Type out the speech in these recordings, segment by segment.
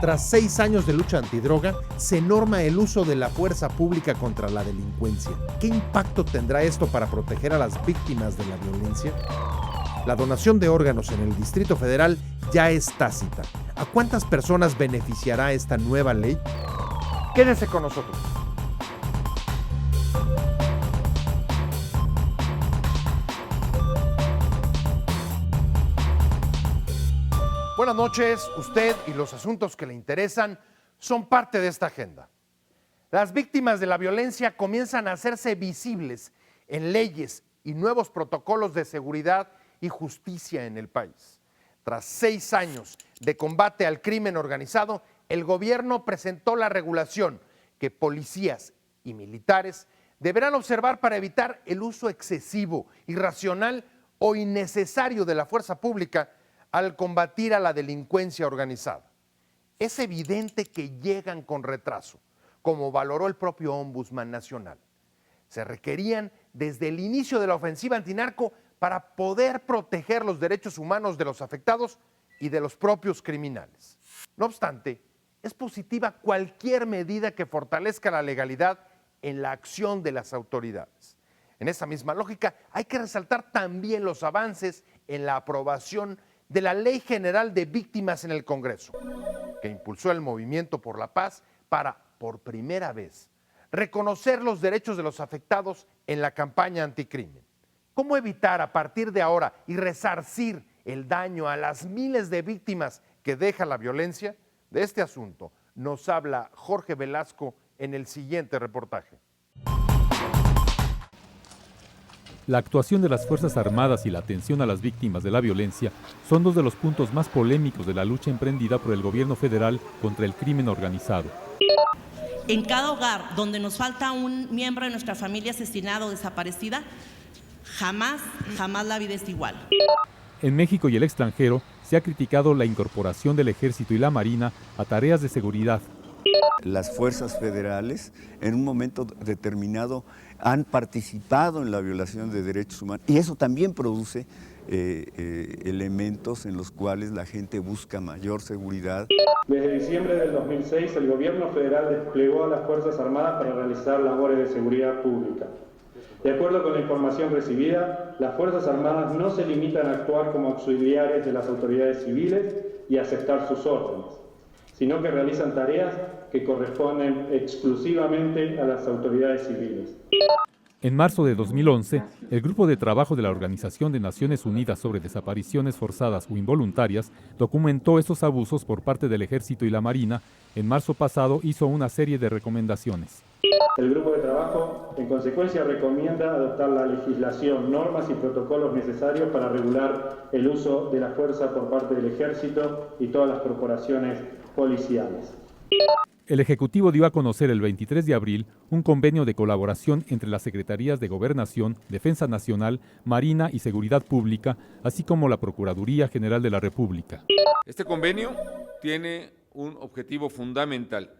Tras 6 años de lucha antidroga, se norma el uso de la fuerza pública contra la delincuencia. ¿Qué impacto tendrá esto para proteger a las víctimas de la violencia? La donación de órganos en el Distrito Federal ya es tácita. ¿A cuántas personas beneficiará esta nueva ley? Quédese con nosotros. Buenas noches, usted y los asuntos que le interesan son parte de esta agenda. Las víctimas de la violencia comienzan a hacerse visibles en leyes y nuevos protocolos de seguridad y justicia en el país. Tras 6 años de combate al crimen organizado, el gobierno presentó la regulación que policías y militares deberán observar para evitar el uso excesivo, irracional o innecesario de la fuerza pública al combatir a la delincuencia organizada. Es evidente que llegan con retraso, como valoró el propio Ombudsman Nacional. Se requerían desde el inicio de la ofensiva antinarco para poder proteger los derechos humanos de los afectados y de los propios criminales. No obstante, es positiva cualquier medida que fortalezca la legalidad en la acción de las autoridades. En esa misma lógica, hay que resaltar también los avances en la aprobación de la Ley General de Víctimas en el Congreso, que impulsó el Movimiento por la Paz para, por primera vez, reconocer los derechos de los afectados en la campaña anticrimen. ¿Cómo evitar a partir de ahora y resarcir el daño a las miles de víctimas que deja la violencia? De este asunto nos habla Jorge Velasco en el siguiente reportaje. La actuación de las Fuerzas Armadas y la atención a las víctimas de la violencia son dos de los puntos más polémicos de la lucha emprendida por el gobierno federal contra el crimen organizado. En cada hogar donde nos falta un miembro de nuestra familia asesinado o desaparecida, jamás la vida es igual. En México y el extranjero se ha criticado la incorporación del Ejército y la Marina a tareas de seguridad. Las fuerzas federales en un momento determinado han participado en la violación de derechos humanos y eso también produce elementos en los cuales la gente busca mayor seguridad. Desde diciembre del 2006 el gobierno federal desplegó a las Fuerzas Armadas para realizar labores de seguridad pública. De acuerdo con la información recibida, las Fuerzas Armadas no se limitan a actuar como auxiliares de las autoridades civiles y a aceptar sus órdenes, sino que realizan tareas que corresponden exclusivamente a las autoridades civiles. En marzo de 2011, el Grupo de Trabajo de la Organización de Naciones Unidas sobre Desapariciones Forzadas o Involuntarias documentó esos abusos por parte del Ejército y la Marina. En marzo pasado hizo una serie de recomendaciones. El grupo de trabajo, en consecuencia, recomienda adoptar la legislación, normas y protocolos necesarios para regular el uso de la fuerza por parte del Ejército y todas las corporaciones policiales. El Ejecutivo dio a conocer el 23 de abril un convenio de colaboración entre las Secretarías de Gobernación, Defensa Nacional, Marina y Seguridad Pública, así como la Procuraduría General de la República. Este convenio tiene un objetivo fundamental: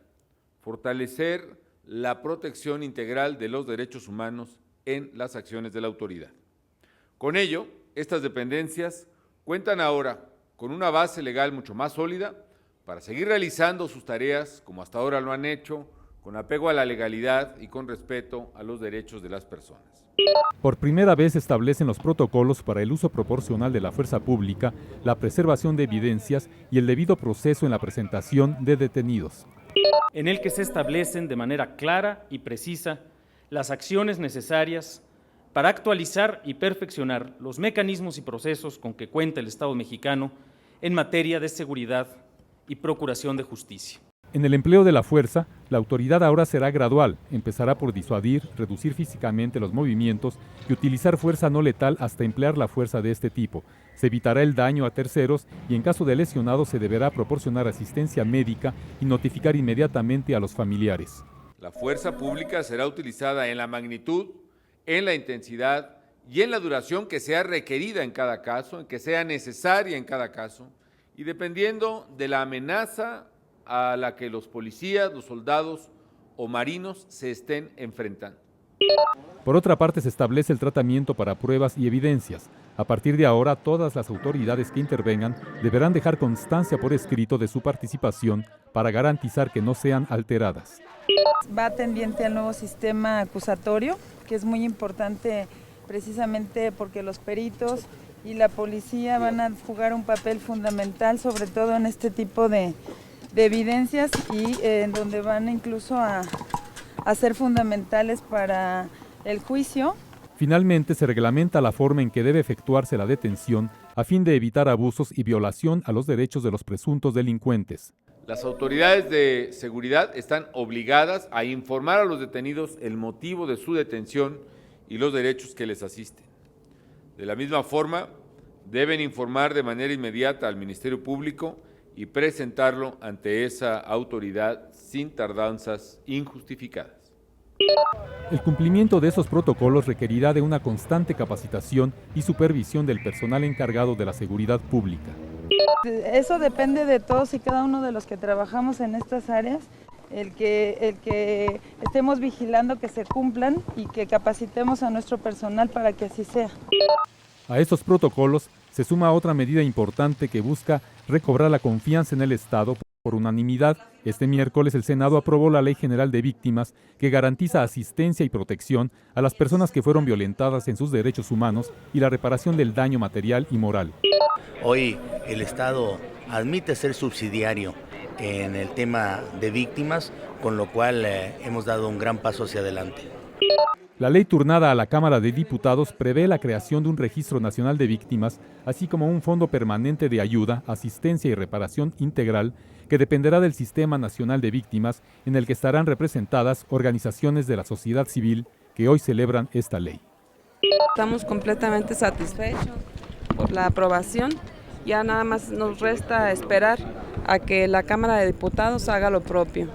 fortalecer la protección integral de los derechos humanos en las acciones de la autoridad. Con ello, estas dependencias cuentan ahora con una base legal mucho más sólida para seguir realizando sus tareas como hasta ahora lo han hecho, con apego a la legalidad y con respeto a los derechos de las personas. Por primera vez se establecen los protocolos para el uso proporcional de la fuerza pública, la preservación de evidencias y el debido proceso en la presentación de detenidos. En el que se establecen de manera clara y precisa las acciones necesarias para actualizar y perfeccionar los mecanismos y procesos con que cuenta el Estado mexicano en materia de seguridad y procuración de justicia. En el empleo de la fuerza, la autoridad ahora será gradual, empezará por disuadir, reducir físicamente los movimientos y utilizar fuerza no letal hasta emplear la fuerza de este tipo. Se evitará el daño a terceros y en caso de lesionado se deberá proporcionar asistencia médica y notificar inmediatamente a los familiares. La fuerza pública será utilizada en la magnitud, en la intensidad y en la duración que sea requerida en cada caso, en que sea necesaria en cada caso, y dependiendo de la amenaza a la que los policías, los soldados o marinos se estén enfrentando. Por otra parte, se establece el tratamiento para pruebas y evidencias. A partir de ahora, todas las autoridades que intervengan deberán dejar constancia por escrito de su participación para garantizar que no sean alteradas. Va tendiente al nuevo sistema acusatorio, que es muy importante precisamente porque los peritos y la policía van a jugar un papel fundamental, sobre todo en este tipo de evidencias y en donde van incluso a ser fundamentales para el juicio. Finalmente, se reglamenta la forma en que debe efectuarse la detención a fin de evitar abusos y violación a los derechos de los presuntos delincuentes. Las autoridades de seguridad están obligadas a informar a los detenidos el motivo de su detención y los derechos que les asisten. De la misma forma, deben informar de manera inmediata al Ministerio Público y presentarlo ante esa autoridad sin tardanzas injustificadas. El cumplimiento de esos protocolos requerirá de una constante capacitación y supervisión del personal encargado de la seguridad pública. Eso depende de todos y cada uno de los que trabajamos en estas áreas, el que estemos vigilando que se cumplan y que capacitemos a nuestro personal para que así sea. A estos protocolos se suma otra medida importante que busca recobrar la confianza en el Estado. Por unanimidad, este miércoles el Senado aprobó la Ley General de Víctimas que garantiza asistencia y protección a las personas que fueron violentadas en sus derechos humanos y la reparación del daño material y moral. Hoy el Estado admite ser subsidiario en el tema de víctimas, con lo cual hemos dado un gran paso hacia adelante. La ley turnada a la Cámara de Diputados prevé la creación de un registro nacional de víctimas, así como un fondo permanente de ayuda, asistencia y reparación integral que dependerá del Sistema Nacional de Víctimas, en el que estarán representadas organizaciones de la sociedad civil que hoy celebran esta ley. Estamos completamente satisfechos por la aprobación. Ya nada más nos resta esperar a que la Cámara de Diputados haga lo propio.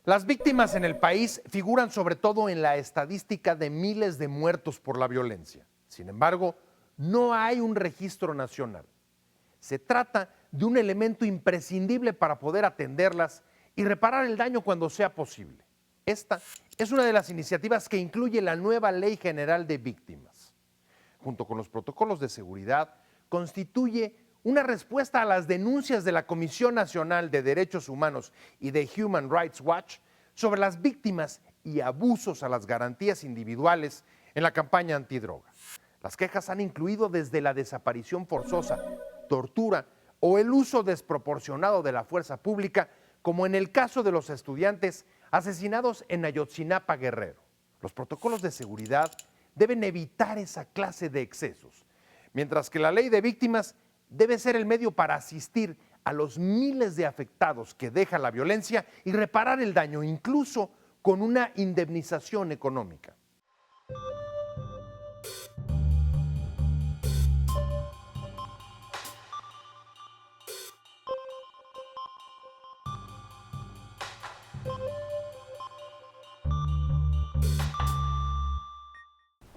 Las víctimas en el país figuran sobre todo en la estadística de miles de muertos por la violencia. Sin embargo, no hay un registro nacional. Se trata de un elemento imprescindible para poder atenderlas y reparar el daño cuando sea posible. Esta es una de las iniciativas que incluye la nueva Ley General de Víctimas. Junto con los protocolos de seguridad, constituye una respuesta a las denuncias de la Comisión Nacional de Derechos Humanos y de Human Rights Watch sobre las víctimas y abusos a las garantías individuales en la campaña antidroga. Las quejas han incluido desde la desaparición forzosa, tortura o el uso desproporcionado de la fuerza pública, como en el caso de los estudiantes asesinados en Ayotzinapa, Guerrero. Los protocolos de seguridad deben evitar esa clase de excesos, mientras que la ley de víctimas debe ser el medio para asistir a los miles de afectados que deja la violencia y reparar el daño, incluso con una indemnización económica.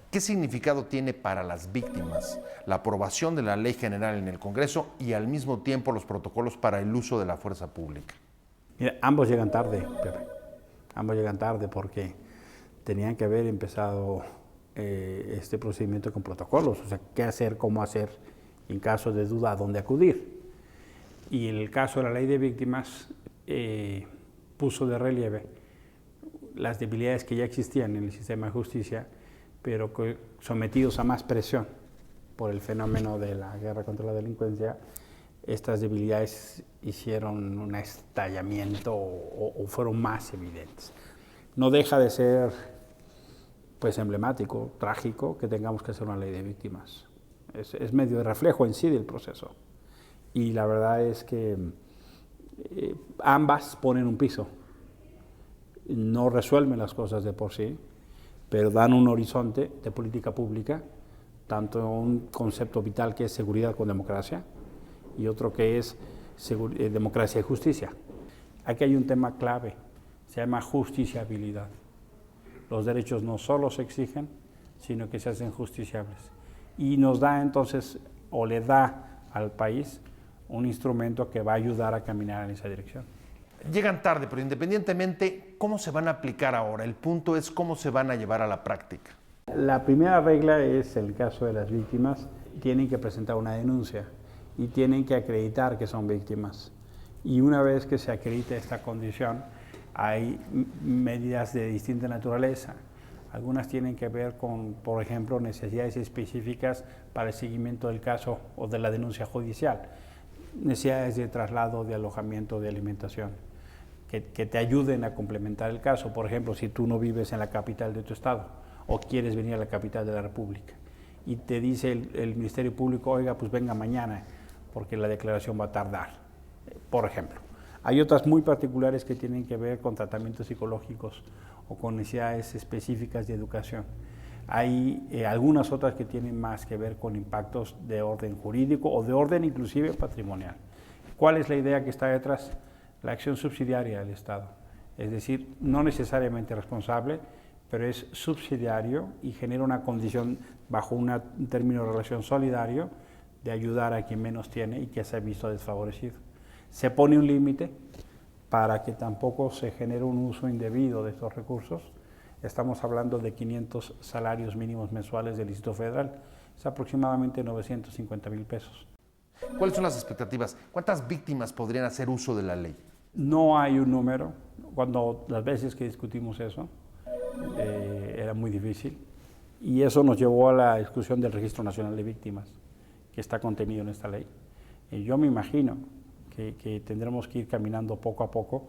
¿Qué significado tiene para las víctimas la aprobación de la Ley General en el Congreso y al mismo tiempo los protocolos para el uso de la fuerza pública? Mira, ambos llegan tarde, Pepe. Ambos llegan tarde porque tenían que haber empezado este procedimiento con protocolos, o sea, qué hacer, cómo hacer, en caso de duda, a dónde acudir. Y en el caso de la Ley de Víctimas, puso de relieve las debilidades que ya existían en el sistema de justicia, pero sometidos a más presión por el fenómeno de la guerra contra la delincuencia, estas debilidades hicieron un estallamiento o fueron más evidentes. No deja de ser pues emblemático, trágico, que tengamos que hacer una ley de víctimas. Es medio de reflejo en sí del proceso. Y la verdad es que ambas ponen un piso. No resuelven las cosas de por sí, pero dan un horizonte de política pública, tanto un concepto vital que es seguridad con democracia y otro que es democracia y justicia. Aquí hay un tema clave, se llama justiciabilidad. Los derechos no solo se exigen, sino que se hacen justiciables. Y nos da entonces, o le da al país, un instrumento que va a ayudar a caminar en esa dirección. Llegan tarde, pero independientemente, ¿cómo se van a aplicar ahora? El punto es cómo se van a llevar a la práctica. La primera regla es, en el caso de las víctimas, tienen que presentar una denuncia y tienen que acreditar que son víctimas. Y una vez que se acredita esta condición, hay medidas de distinta naturaleza. Algunas tienen que ver con, por ejemplo, necesidades específicas para el seguimiento del caso o de la denuncia judicial, necesidades de traslado, de alojamiento, de alimentación, que te ayuden a complementar el caso. Por ejemplo, si tú no vives en la capital de tu estado o quieres venir a la capital de la República y te dice el Ministerio Público, oiga, pues venga mañana porque la declaración va a tardar, por ejemplo. Hay otras muy particulares que tienen que ver con tratamientos psicológicos o con necesidades específicas de educación. Hay algunas otras que tienen más que ver con impactos de orden jurídico o de orden inclusive patrimonial. ¿Cuál es la idea que está detrás? La acción subsidiaria del Estado. Es decir, no necesariamente responsable, pero es subsidiario y genera una condición bajo un término de relación solidario de ayudar a quien menos tiene y que se ha visto desfavorecido. Se pone un límite para que tampoco se genere un uso indebido de estos recursos. Estamos hablando de 500 salarios mínimos mensuales del Distrito Federal, es aproximadamente 950,000 pesos. ¿Cuáles son las expectativas? ¿Cuántas víctimas podrían hacer uso de la ley? No hay un número. Cuando las veces que discutimos eso, era muy difícil. Y eso nos llevó a la discusión del Registro Nacional de Víctimas, que está contenido en esta ley. Y yo me imagino que tendremos que ir caminando poco a poco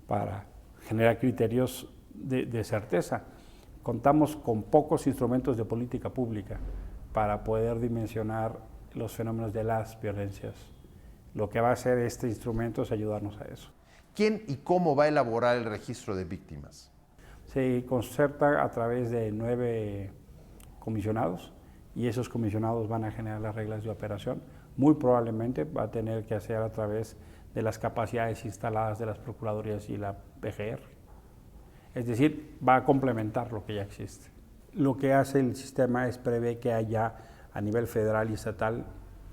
para generar criterios de certeza. Contamos con pocos instrumentos de política pública para poder dimensionar los fenómenos de las violencias. Lo que va a hacer este instrumento es ayudarnos a eso. ¿Quién y cómo va a elaborar el registro de víctimas? Se concerta a través de 9 comisionados y esos comisionados van a generar las reglas de operación. Muy probablemente va a tener que hacer a través de las capacidades instaladas de las procuradurías y la PGR. Es decir, va a complementar lo que ya existe. Lo que hace el sistema es prever que haya a nivel federal y estatal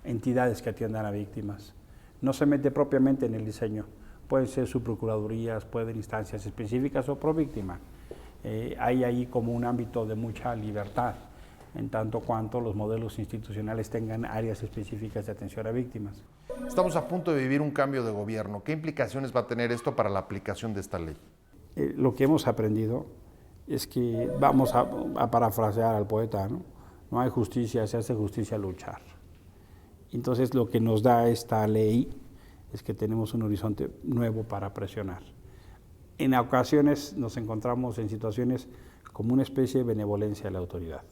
entidades que atiendan a víctimas. No se mete propiamente en el diseño. Pueden ser subprocuradurías, pueden instancias específicas o pro víctima. Hay ahí como un ámbito de mucha libertad, en tanto cuanto los modelos institucionales tengan áreas específicas de atención a víctimas. Estamos a punto de vivir un cambio de gobierno. ¿Qué implicaciones va a tener esto para la aplicación de esta ley? Lo que hemos aprendido es que vamos a parafrasear al poeta, ¿no? No hay justicia, se hace justicia al luchar. Entonces lo que nos da esta ley es que tenemos un horizonte nuevo para presionar. En ocasiones nos encontramos en situaciones como una especie de benevolencia de la autoridad.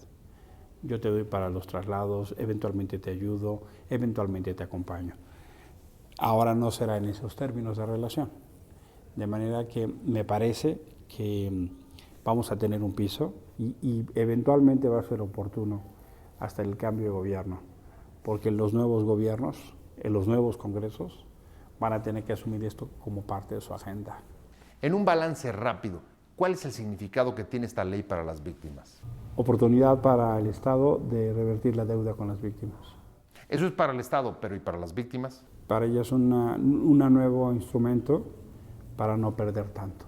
Yo te doy para los traslados, eventualmente te ayudo, eventualmente te acompaño. Ahora no será en esos términos de relación. De manera que me parece que vamos a tener un piso y eventualmente va a ser oportuno hasta el cambio de gobierno, porque los nuevos gobiernos, en los nuevos congresos, van a tener que asumir esto como parte de su agenda. En un balance rápido, ¿cuál es el significado que tiene esta ley para las víctimas? Oportunidad para el Estado de revertir la deuda con las víctimas. Eso es para el Estado, pero ¿y para las víctimas? Para ellas un nuevo instrumento para no perder tanto.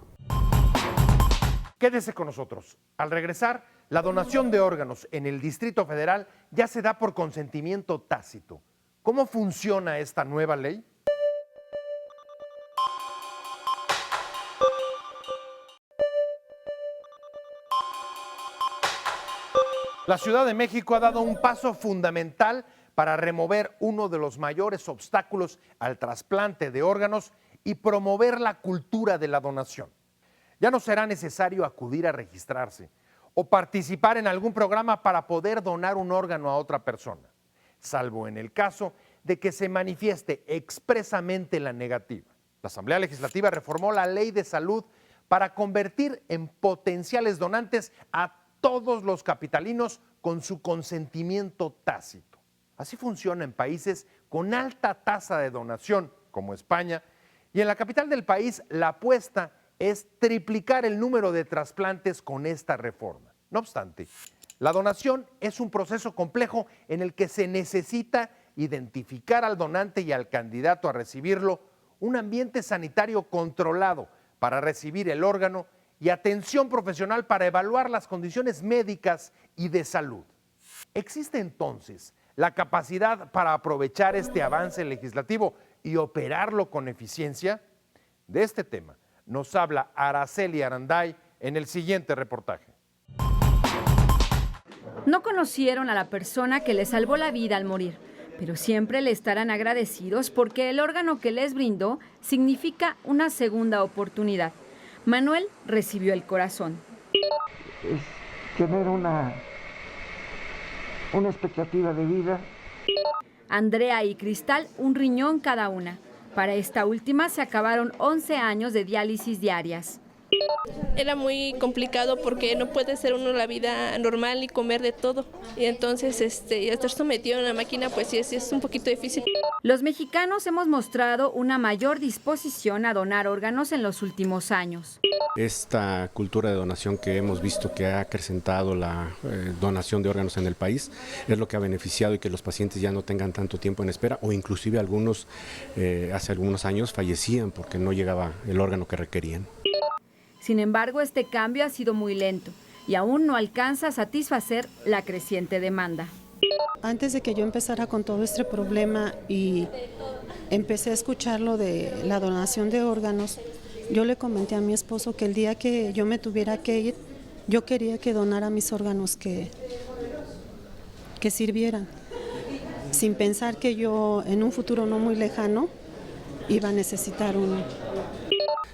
Quédese con nosotros. Al regresar, la donación de órganos en el Distrito Federal ya se da por consentimiento tácito. ¿Cómo funciona esta nueva ley? La Ciudad de México ha dado un paso fundamental para remover uno de los mayores obstáculos al trasplante de órganos y promover la cultura de la donación. Ya no será necesario acudir a registrarse o participar en algún programa para poder donar un órgano a otra persona, salvo en el caso de que se manifieste expresamente la negativa. La Asamblea Legislativa reformó la Ley de Salud para convertir en potenciales donantes a todos los capitalinos con su consentimiento tácito. Así funciona en países con alta tasa de donación, como España, y en la capital del país la apuesta es triplicar el número de trasplantes con esta reforma. No obstante, la donación es un proceso complejo en el que se necesita identificar al donante y al candidato a recibirlo un ambiente sanitario controlado para recibir el órgano y atención profesional para evaluar las condiciones médicas y de salud. ¿Existe entonces la capacidad para aprovechar este avance legislativo y operarlo con eficiencia? De este tema nos habla Araceli Aranday en el siguiente reportaje. No conocieron a la persona que les salvó la vida al morir, pero siempre le estarán agradecidos porque el órgano que les brindó significa una segunda oportunidad. Manuel recibió el corazón. Es tener una expectativa de vida. Andrea y Cristal, un riñón cada una. Para esta última se acabaron 11 años de diálisis diarias. Era muy complicado porque no puede ser uno la vida normal y comer de todo. Y entonces estar sometido a una máquina pues sí es un poquito difícil. Los mexicanos hemos mostrado una mayor disposición a donar órganos en los últimos años. Esta cultura de donación que hemos visto que ha acrecentado la donación de órganos en el país es lo que ha beneficiado y que los pacientes ya no tengan tanto tiempo en espera o inclusive algunos hace algunos años fallecían porque no llegaba el órgano que requerían. Sin embargo, este cambio ha sido muy lento y aún no alcanza a satisfacer la creciente demanda. Antes de que yo empezara con todo este problema y empecé a escuchar lo de la donación de órganos, yo le comenté a mi esposo que el día que yo me tuviera que ir, yo quería que donara mis órganos que sirvieran, sin pensar que yo en un futuro no muy lejano iba a necesitar uno.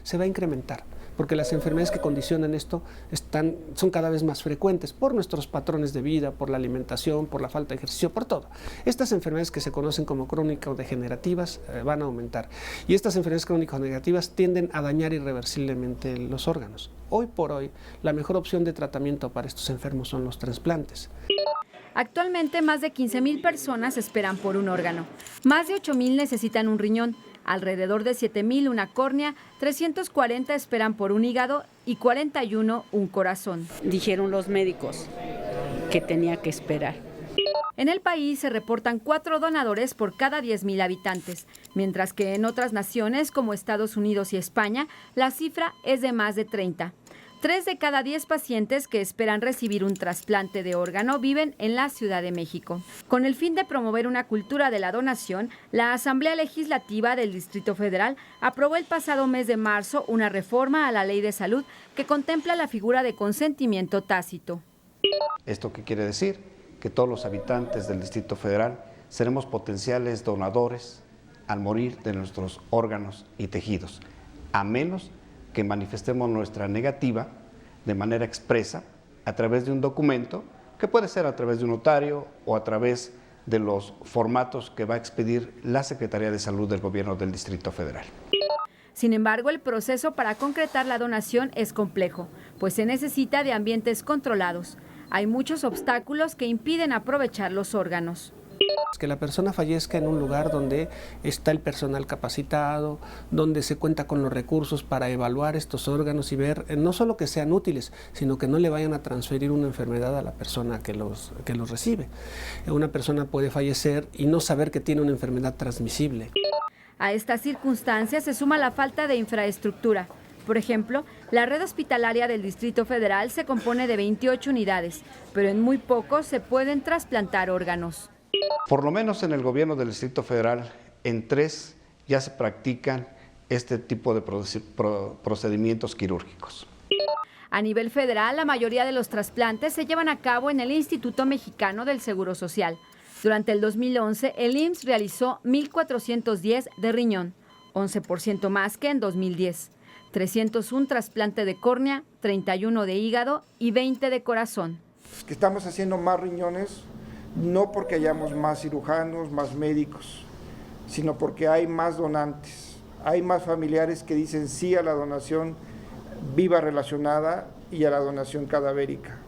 Se va a incrementar, porque las enfermedades que condicionan esto son cada vez más frecuentes por nuestros patrones de vida, por la alimentación, por la falta de ejercicio, por todo. Estas enfermedades que se conocen como crónico-degenerativas van a aumentar y estas enfermedades crónico-degenerativas tienden a dañar irreversiblemente los órganos. Hoy por hoy, la mejor opción de tratamiento para estos enfermos son los trasplantes. Actualmente, más de 15,000 personas esperan por un órgano. Más de 8,000 necesitan un riñón. Alrededor de 7,000 una córnea, 340 esperan por un hígado y 41 un corazón. Dijeron los médicos que tenía que esperar. En el país se reportan 4 donadores por cada 10,000 habitantes, mientras que en otras naciones como Estados Unidos y España la cifra es de más de 30. 3 de cada 10 pacientes que esperan recibir un trasplante de órgano viven en la Ciudad de México. Con el fin de promover una cultura de la donación, la Asamblea Legislativa del Distrito Federal aprobó el pasado mes de marzo una reforma a la Ley de Salud que contempla la figura de consentimiento tácito. ¿Esto qué quiere decir? Que todos los habitantes del Distrito Federal seremos potenciales donadores al morir de nuestros órganos y tejidos, a menos que manifestemos nuestra negativa de manera expresa a través de un documento que puede ser a través de un notario o a través de los formatos que va a expedir la Secretaría de Salud del Gobierno del Distrito Federal. Sin embargo, el proceso para concretar la donación es complejo, pues se necesita de ambientes controlados. Hay muchos obstáculos que impiden aprovechar los órganos. Que la persona fallezca en un lugar donde está el personal capacitado, donde se cuenta con los recursos para evaluar estos órganos y ver no solo que sean útiles, sino que no le vayan a transferir una enfermedad a la persona que los recibe. Una persona puede fallecer y no saber que tiene una enfermedad transmisible. A estas circunstancias se suma la falta de infraestructura. Por ejemplo, la red hospitalaria del Distrito Federal se compone de 28 unidades, pero en muy pocos se pueden trasplantar órganos. Por lo menos en el gobierno del Distrito Federal, en 3 ya se practican este tipo de procedimientos quirúrgicos. A nivel federal, la mayoría de los trasplantes se llevan a cabo en el Instituto Mexicano del Seguro Social. Durante el 2011, el IMSS realizó 1,410 de riñón, 11% más que en 2010. 301 trasplante de córnea, 31 de hígado y 20 de corazón. Que estamos haciendo más riñones, no porque hayamos más cirujanos, más médicos, sino porque hay más donantes, hay más familiares que dicen sí a la donación viva relacionada y a la donación cadavérica.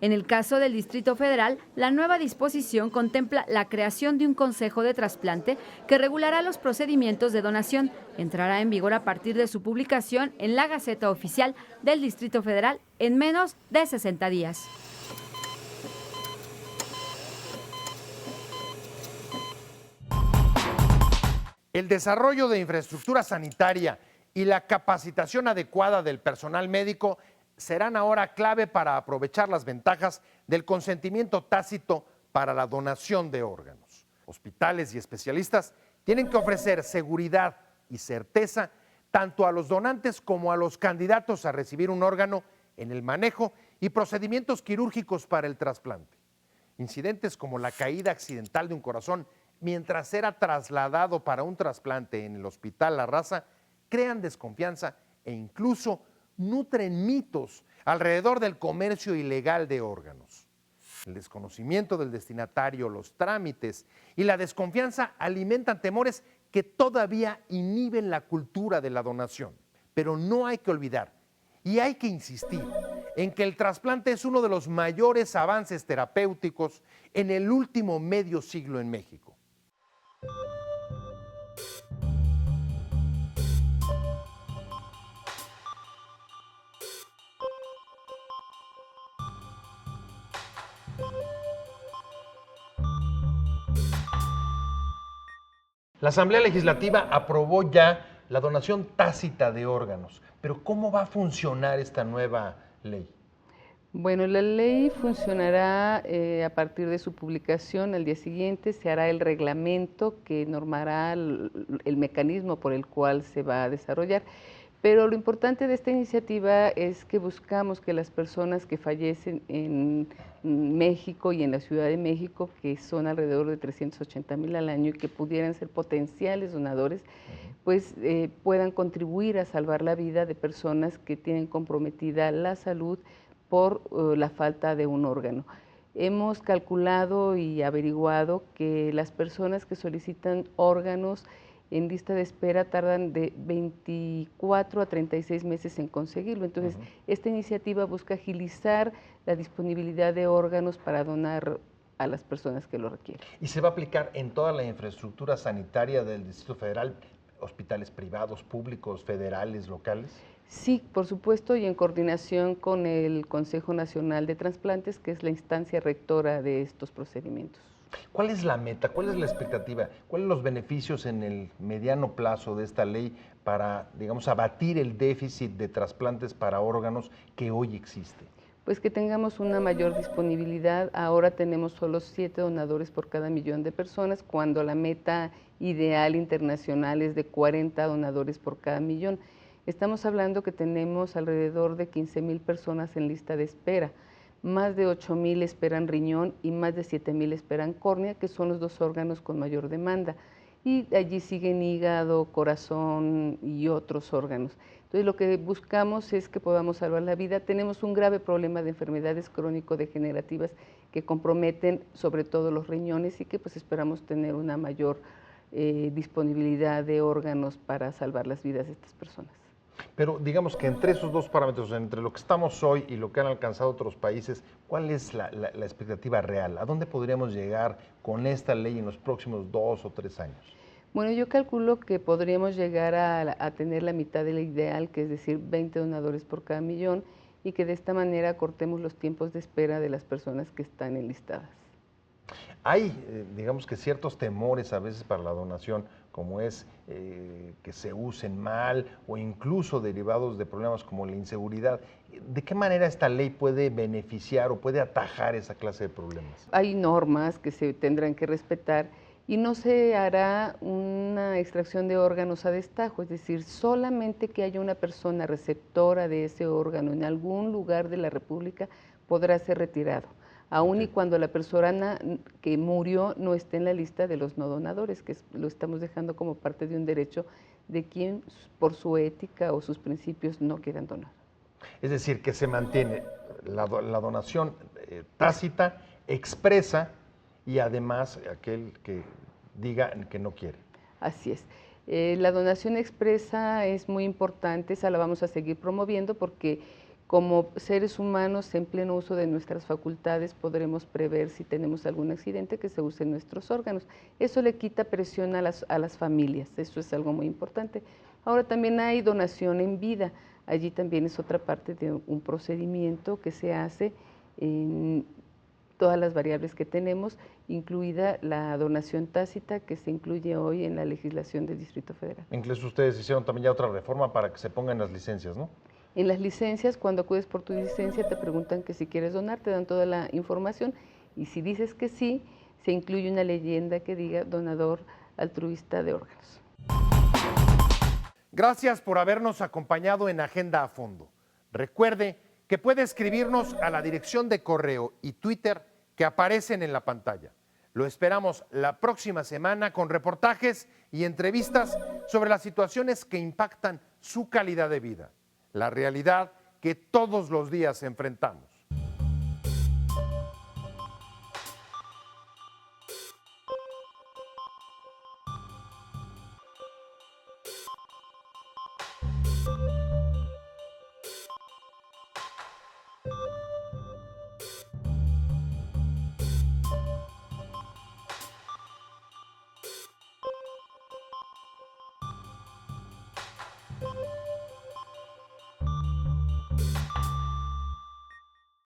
En el caso del Distrito Federal, la nueva disposición contempla la creación de un consejo de trasplante que regulará los procedimientos de donación. Entrará en vigor a partir de su publicación en la Gaceta Oficial del Distrito Federal en menos de 60 días. El desarrollo de infraestructura sanitaria y la capacitación adecuada del personal médico serán ahora clave para aprovechar las ventajas del consentimiento tácito para la donación de órganos. Hospitales y especialistas tienen que ofrecer seguridad y certeza tanto a los donantes como a los candidatos a recibir un órgano en el manejo y procedimientos quirúrgicos para el trasplante. Incidentes como la caída accidental de un corazón mientras era trasladado para un trasplante en el Hospital La Raza crean desconfianza e incluso nutren mitos alrededor del comercio ilegal de órganos. El desconocimiento del destinatario, los trámites y la desconfianza alimentan temores que todavía inhiben la cultura de la donación. Pero no hay que olvidar y hay que insistir en que el trasplante es uno de los mayores avances terapéuticos en el último medio siglo en México. La Asamblea Legislativa aprobó ya la donación tácita de órganos, pero ¿cómo va a funcionar esta nueva ley? Bueno, la ley funcionará a partir de su publicación. Al día siguiente se hará el reglamento que normará el mecanismo por el cual se va a desarrollar. Pero lo importante de esta iniciativa es que buscamos que las personas que fallecen en México y en la Ciudad de México, que son alrededor de 380,000 al año y que pudieran ser potenciales donadores, pues puedan contribuir a salvar la vida de personas que tienen comprometida la salud por la falta de un órgano. Hemos calculado y averiguado que las personas que solicitan órganos en lista de espera tardan de 24 a 36 meses en conseguirlo. Entonces, esta iniciativa busca agilizar la disponibilidad de órganos para donar a las personas que lo requieren. ¿Y se va a aplicar en toda la infraestructura sanitaria del Distrito Federal, hospitales privados, públicos, federales, locales? Sí, por supuesto, y en coordinación con el Consejo Nacional de Trasplantes, que es la instancia rectora de estos procedimientos. ¿Cuál es la meta? ¿Cuál es la expectativa? ¿Cuáles son los beneficios en el mediano plazo de esta ley para, digamos, abatir el déficit de trasplantes para órganos que hoy existe? Pues que tengamos una mayor disponibilidad. Ahora tenemos solo 7 donadores por cada millón de personas, cuando la meta ideal internacional es de 40 donadores por cada millón. Estamos hablando que tenemos alrededor de 15,000 personas en lista de espera. Más de 8,000 esperan riñón y más de 7,000 esperan córnea, que son los 2 órganos con mayor demanda. Y allí siguen hígado, corazón y otros órganos. Entonces, lo que buscamos es que podamos salvar la vida. Tenemos un grave problema de enfermedades crónico-degenerativas que comprometen sobre todo los riñones y que pues esperamos tener una mayor disponibilidad de órganos para salvar las vidas de estas personas. Pero digamos que entre esos dos parámetros, entre lo que estamos hoy y lo que han alcanzado otros países, ¿cuál es la expectativa real? ¿A dónde podríamos llegar con esta ley en los próximos 2 o 3 años? Bueno, yo calculo que podríamos llegar a tener la mitad del ideal, que es decir, 20 donadores por cada millón, y que de esta manera cortemos los tiempos de espera de las personas que están enlistadas. Hay, digamos que ciertos temores a veces para la donación, como es que se usen mal o incluso derivados de problemas como la inseguridad. ¿De qué manera esta ley puede beneficiar o puede atajar esa clase de problemas? Hay normas que se tendrán que respetar y no se hará una extracción de órganos a destajo, es decir, solamente que haya una persona receptora de ese órgano en algún lugar de la República podrá ser retirado, aun y cuando la persona que murió no esté en la lista de los no donadores, que lo estamos dejando como parte de un derecho de quien por su ética o sus principios no quieran donar. Es decir, que se mantiene la donación tácita, expresa, y además aquel que diga que no quiere. Así es. La donación expresa es muy importante, esa la vamos a seguir promoviendo porque como seres humanos en pleno uso de nuestras facultades podremos prever si tenemos algún accidente que se usen nuestros órganos. Eso le quita presión a las familias, eso es algo muy importante. Ahora también hay donación en vida, allí también es otra parte de un procedimiento que se hace todas las variables que tenemos, incluida la donación tácita que se incluye hoy en la legislación del Distrito Federal. Incluso ustedes hicieron también ya otra reforma para que se pongan las licencias, ¿no? En las licencias, cuando acudes por tu licencia, te preguntan que si quieres donar, te dan toda la información y si dices que sí, se incluye una leyenda que diga donador altruista de órganos. Gracias por habernos acompañado en Agenda a Fondo. Recuerde que puede escribirnos a la dirección de correo y Twitter que aparecen en la pantalla. Lo esperamos la próxima semana con reportajes y entrevistas sobre las situaciones que impactan su calidad de vida, la realidad que todos los días enfrentamos.